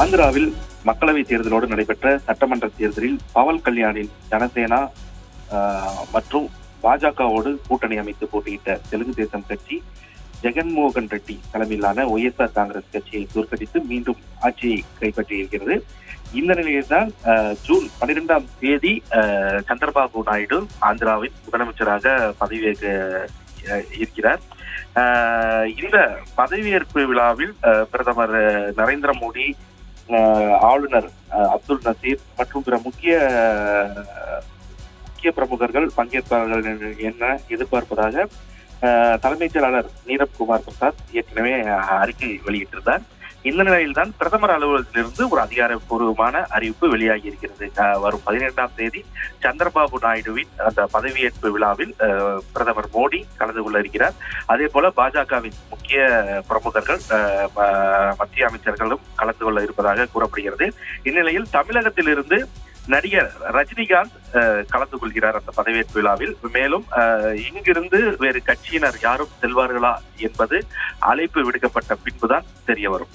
ஆந்திராவில் மக்களவைத் தேர்தலோடு நடைபெற்ற சட்டமன்ற தேர்தலில் பவன் கல்யாணின் ஜனசேனா மற்றும் பாஜகவோடு கூட்டணி அமைத்து போட்டியிட்ட தெலுங்கு தேசம் கட்சி ஜெகன்மோகன் ரெட்டி தலைமையிலான ஒய்எஸ்ஆர் காங்கிரஸ் கட்சியை தோற்கடித்து மீண்டும் ஆட்சியை கைப்பற்றியிருக்கிறது. இந்த நிலையில்தான் ஜூன் 12ஆம் தேதி சந்திரபாபு நாயுடு ஆந்திராவின் முதலமைச்சராக பதவியேற்க இருக்கிறார். இந்த பதவியேற்பு விழாவில் பிரதமர் நரேந்திர மோடி, ஆளுநர் அப்துல் நசீர் மற்றும் பிற முக்கிய பிரமுகர்கள் பங்கேற்பார்கள் என எதிர்பார்ப்பதாக தலைமைச் செயலாளர் நீரப் குமார் பிரசாத் ஏற்கனவே அறிக்கை வெளியிட்டிருந்தார். இந்த நிலையில்தான் பிரதமர் அலுவலகத்திலிருந்து ஒரு அதிகாரப்பூர்வமான அறிவிப்பு வெளியாகி இருக்கிறது. வரும் 12ஆம் தேதி சந்திரபாபு நாயுடுவின் அந்த பதவியேற்பு விழாவில் பிரதமர் மோடி கலந்து கொள்ள இருக்கிறார். அதே போல பாஜகவின் முக்கிய பிரமுகர்கள், மத்திய அமைச்சர்களும் கலந்து கொள்ள இருப்பதாக கூறப்படுகிறது. இந்நிலையில் தமிழகத்திலிருந்து நடிகர் ரஜினிகாந்த் கலந்து கொள்கிறார் அந்த பதவியேற்பு விழாவில். மேலும் இங்கிருந்து வேறு கட்சியினர் யாரும் செல்வார்களா என்பது அழைப்பு விடுக்கப்பட்ட பின்புதான் தெரிய வரும்.